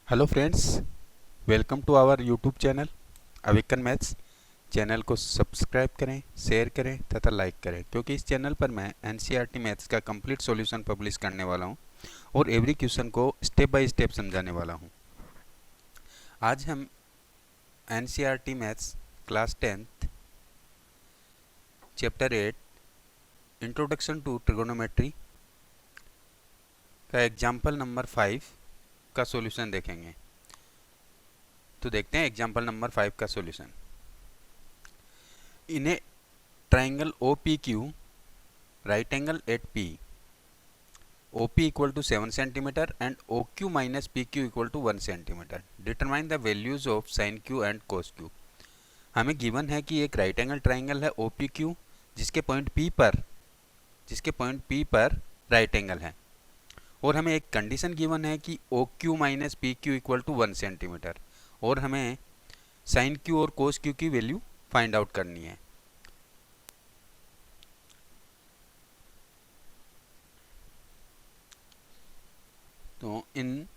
Hello friends, welcome to our YouTube channel awaken maths. Channel को subscribe करें, share करें तथा लाइक करें, क्योंकि इस चैनल पर मैं एनसीईआरटी मैथ्स का कंप्लीट सॉल्यूशन पब्लिश करने वाला हूं और एवरी क्वेश्चन को स्टेप बाय स्टेप समझाने वाला हूं। आज हम NCERT maths class 10th chapter 8 introduction to trigonometry का एग्जाम्पल नंबर 5 का सॉल्यूशन देखेंगे। तो देखते हैं एग्जाम्पल नंबर 5 का solution. In a triangle OPQ, right angle at P, OP equal to 7 cm and OQ minus PQ equal to 1 cm. Determine the values of sin Q and cos Q. हमें given है कि एक right angle triangle है OPQ जिसके point P पर right angle है, और हमें एक कंडीशन गिवन है कि OQ minus PQ equal to 1 centimetre, और हमें sin Q और cos Q की वैल्यू फाइंड आउट करनी है। तो in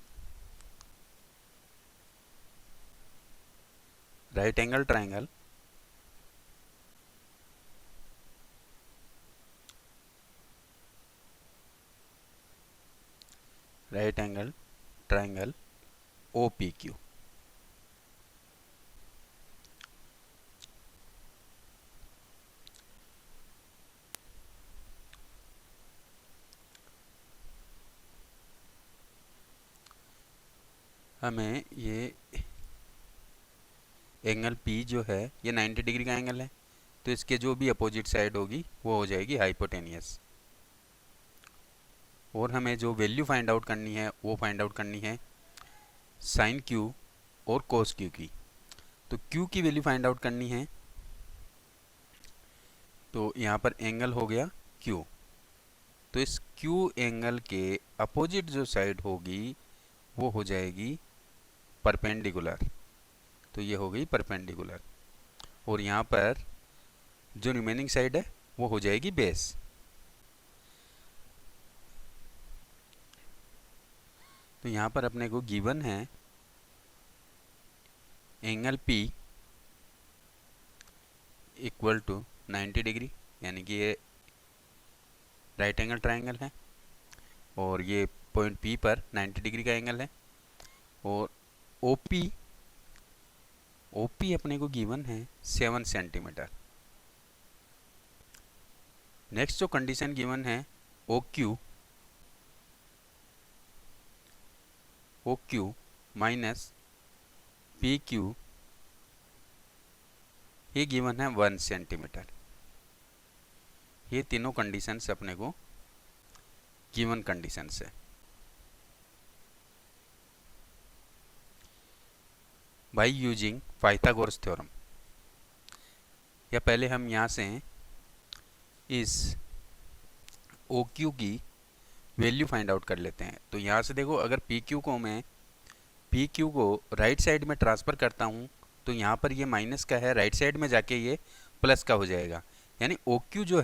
right angle triangle OPQ, हमें ये एंगल P जो है ये 90 डिग्री का एंगल है, तो इसके जो भी अपोजिट साइड होगी वो हो जाएगी हाइपोटेनियस, और हमें जो वैल्यू फाइंड आउट करनी है वो फाइंड आउट करनी है साइन Q और कोस Q की। तो Q की वैल्यू फाइंड आउट करनी है, तो यहाँ पर एंगल हो गया Q, तो इस Q एंगल के अपोजिट जो साइड होगी वो हो जाएगी परपेंडिकुलर, तो ये हो गई परपेंडिकुलर, और यहाँ पर जो रिमेनिंग साइड है वो हो जाएगी बेस। तो यहाँ पर अपने को गिवन है angle P equal to 90 degree, यानी कि ये राइट एंगल ट्राइंगल है और ये पॉइंट P पर 90 डिग्री का एंगल है, और OP अपने को गिवन है 7 सेंटीमीटर। नेक्स्ट जो कंडीशन गिवन है OQ माइनस PQ, ये गिवन है 1 सेंटीमीटर। ये तीनों कंडीशंस अपने को गिवन कंडीशंस है। बाय यूजिंग पाइथागोरस थ्योरम, या पहले हम यहाँ से इस OQ की वैल्यू फाइंड आउट कर लेते हैं। तो यहाँ से देखो, अगर PQ को राइट साइड में ट्रांसफ़र करता हूँ तो यहाँ पर ये माइनस का है, राइट साइड में जाके ये प्लस का हो जाएगा, यानी OQ जो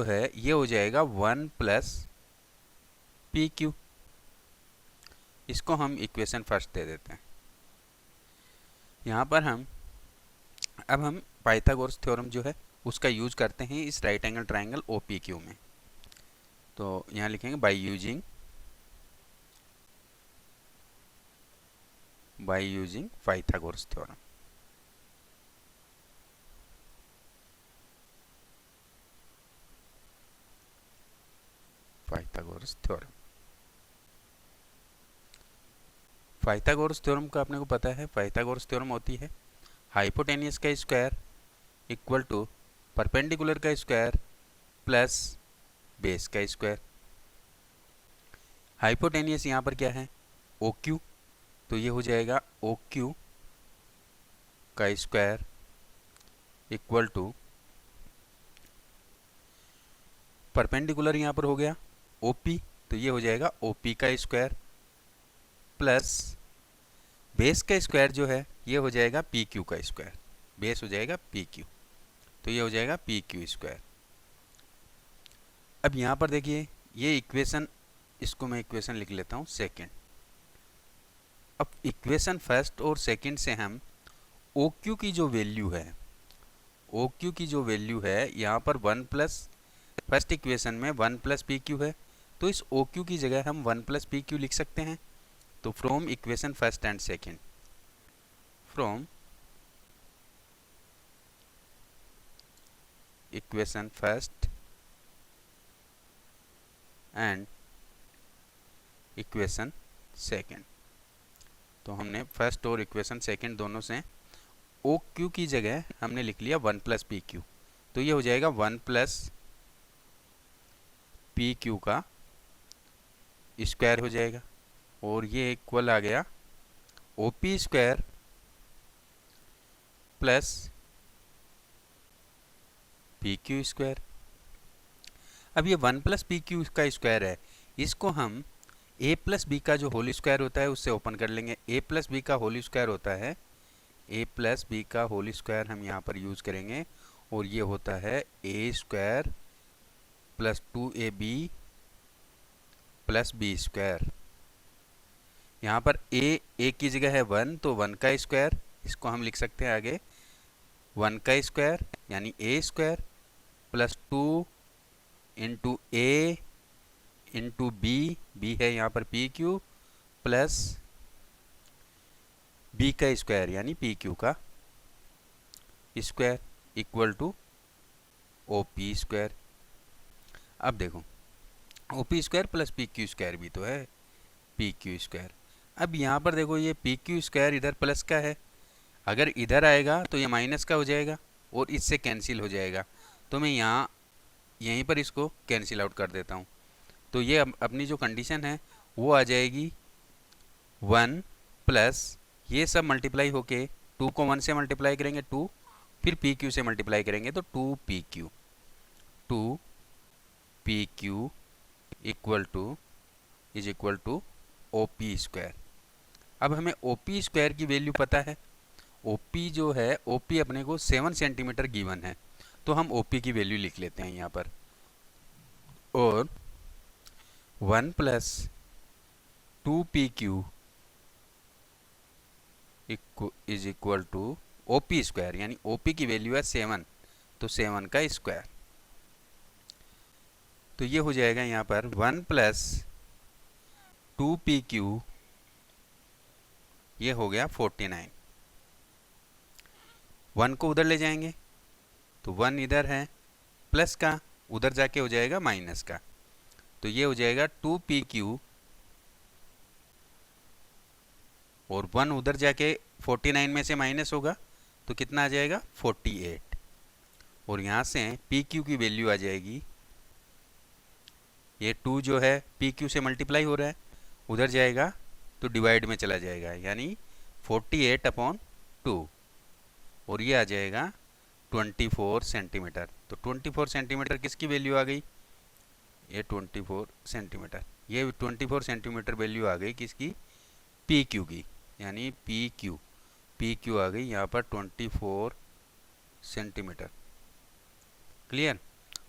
है ये हो जाएगा 1 प्लस PQ। इसको हम इक्वेशन फर्स्ट दे देते हैं। यहाँ पर अब हम पाइथागोरस थ्योरम जो है उसका यूज करते हैं इस राइट एंगल ट्राइंगल OPQ में। तो यहाँ लिखेंगे by using Pythagoras theorem. Pythagoras theorem का अपने को पता है, पाइथागोरस थ्योरम होती है हाइपोटेनियस का स्क्वायर इक्वल टू परपेंडिकुलर का स्क्वायर प्लस बेस का स्क्वायर। हाइपोटेनियस यहाँ पर क्या है OQ, तो ये हो जाएगा OQ का स्क्वायर इक्वल टू परपेंडिकुलर यहाँ पर हो गया OP, तो ये हो जाएगा OP का स्क्वायर प्लस बेस का स्क्वायर जो है ये हो जाएगा PQ का स्क्वायर, बेस हो जाएगा PQ, तो ये हो जाएगा PQ स्क्वायर। अब यहाँ पर देखिए ये इक्वेशन, इसको मैं इक्वेशन लिख लेता हूँ सेकेंड। अब इक्वेशन फर्स्ट और सेकंड से हम ओ क्यू की जो वैल्यू है, ओ क्यू की जो वैल्यू है यहाँ पर 1 प्लस, फर्स्ट इक्वेशन में 1 प्लस पी क्यू है, तो इस ओ क्यू की जगह हम 1 प्लस पी क्यू लिख सकते हैं। तो from equation first and second, from equation first and equation second, तो हमने फर्स्ट और इक्वेशन सेकंड दोनों से ओ क्यू की जगह हमने लिख लिया 1 प्लस पी क्यू, तो ये हो जाएगा 1 प्लस पी क्यू का स्क्वायर हो जाएगा, और ये इक्वल आ गया O P square plus P Q square. अब ये 1 प्लस पी क्यू का स्क्वायर है, इसको हम ए प्लस बी का जो होल स्क्वायर होता है उससे ओपन कर लेंगे। ए प्लस बी का होल स्क्वायर होता है, ए प्लस बी का होल स्क्वायर हम यहाँ पर यूज़ करेंगे, और ये होता है A square plus 2ab plus B square. यहाँ पर ए की जगह है 1, तो 1 का स्क्वायर, इसको हम लिख सकते हैं आगे 1 का स्क्वायर यानी a square plus 2 into a into b, b है यहाँ पर पी क्यू, प्लस बी का स्क्वायर यानी पी क्यू का square equal to O P square. अब देखो O P square plus P Q square भी तो है पी क्यू स्क्वायर। अब यहाँ पर देखो ये पी क्यू स्क्वायर इधर प्लस का है, अगर इधर आएगा तो ये माइनस का हो जाएगा और इससे कैंसिल हो जाएगा, तो मैं यहाँ यहीं पर इसको कैंसिल आउट कर देता हूँ। तो ये अपनी जो कंडीशन है वो आ जाएगी 1 प्लस ये सब मल्टीप्लाई होके 2 को 1 से मल्टीप्लाई करेंगे 2, फिर पी क्यू से मल्टीप्लाई करेंगे तो 2 P Q equal to O P square. अब हमें ओ पी स्क्वायर की वैल्यू पता है, ओ पी जो है ओ पी अपने को 7 सेंटीमीटर गिवन है, तो हम ओ पी की वैल्यू लिख लेते हैं यहाँ पर, और 1 plus 2 P Q is equal to O P square, यानी ओ पी की वैल्यू है 7, तो 7 का स्क्वायर। तो ये हो जाएगा यहाँ पर 1 प्लस 2 पी क्यू, ये हो गया 49। 1 को उधर ले जाएंगे तो 1 इधर है, प्लस का उधर जाके हो जाएगा माइनस का, तो ये हो जाएगा 2 पी क्यू, और 1 उधर जाके 49 में से माइनस होगा तो कितना आ जाएगा 48, और यहाँ से पी क्यू की वैल्यू आ जाएगी, ये 2 जो है पी क्यू से मल्टीप्लाई हो रहा है, उधर जाएगा तो डिवाइड में चला जाएगा, यानी 48/2, और ये आ जाएगा 24 सेंटीमीटर। तो 24 सेंटीमीटर किसकी वैल्यू आ गई, ये 24 सेंटीमीटर, ये 24 सेंटीमीटर वैल्यू आ गई किसकी, पी क्यू की, यानी पी क्यू आ गई यहाँ पर 24 सेंटीमीटर। क्लियर।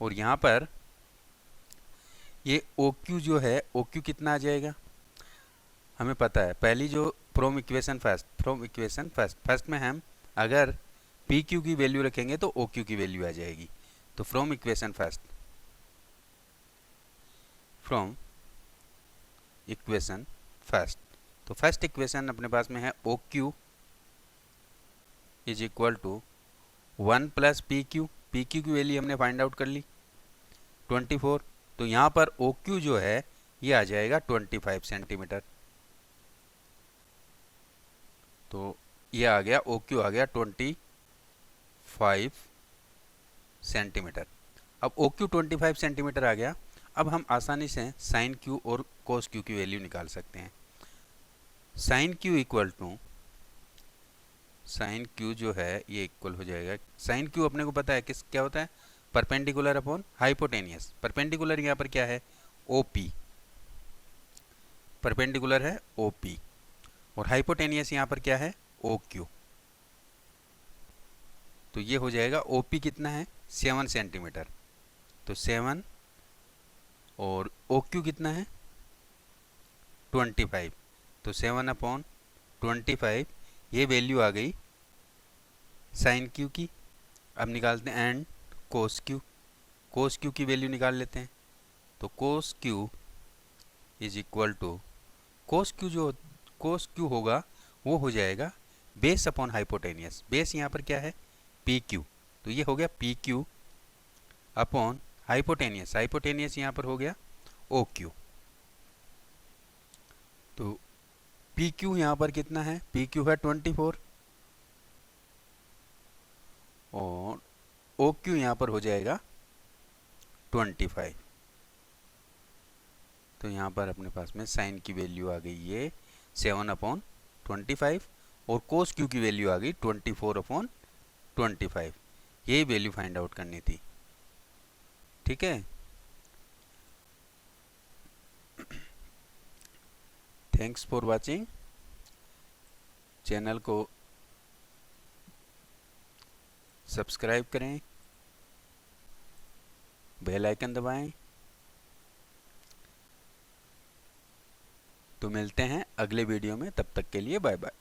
और यहाँ पर ये ओ क्यू जो है, ओ क्यू कितना आ जाएगा हमें पता है, पहली जो फ्रॉम इक्वेशन फर्स्ट में हम अगर पी क्यू की वैल्यू रखेंगे तो ओ क्यू की वैल्यू आ जाएगी। तो फ्रॉम इक्वेशन फर्स्ट, तो फर्स्ट इक्वेशन अपने पास में है O Q is equal to 1 plus P Q, P Q की वैल्यू हमने फाइंड आउट कर ली 24, तो यहाँ पर ओ क्यू जो है ये आ जाएगा 25 सेंटीमीटर, तो ये आ गया ओ क्यू आ गया 25 सेंटीमीटर। अब ओ क्यू 25 सेंटीमीटर आ गया, अब हम आसानी से साइन क्यू और कोस क्यू की वैल्यू निकाल सकते हैं। साइन क्यू जो है ये इक्वल हो जाएगा, साइन क्यू अपने को पता है क्या होता है, परपेंडिकुलर अपॉन हाइपोटेनियस। परपेंडिकुलर यहाँ पर क्या है, ओपी, परपेंडिकुलर है ओपी, और हाइपोटेनियस यहाँ पर क्या है, ओ क्यू। तो ये हो जाएगा ओपी कितना है 7 सेंटीमीटर, तो 7, और ओ क्यू कितना है 25, तो 7/2 25, ये वैल्यू आ गई साइन क्यू की। अब निकालते हैं and cos Q. Cos Q की वैल्यू निकाल लेते हैं। तो cos Q is equal to cos Q होगा वो हो जाएगा बेस अपॉन हाइपोटेनियस। बेस यहाँ पर क्या है, पी क्यू, तो ये हो गया P Q upon hypotenuse. Hypotenuse यहाँ पर हो गया ओ क्यू। तो पी क्यू यहाँ पर कितना है, पी क्यू है 24 और ओ क्यू यहाँ पर हो जाएगा 25। तो यहाँ पर अपने पास में साइन की वैल्यू आ गई ये 7/25 और कोस क्यू की वैल्यू आ गई 24/25। यही वैल्यू फाइंड आउट करनी थी। ठीक है, थैंक्स फॉर वाचिंग। चैनल को सब्सक्राइब करें, बेल आइकन दबाएं। तो मिलते हैं अगले वीडियो में, तब तक के लिए बाय बाय।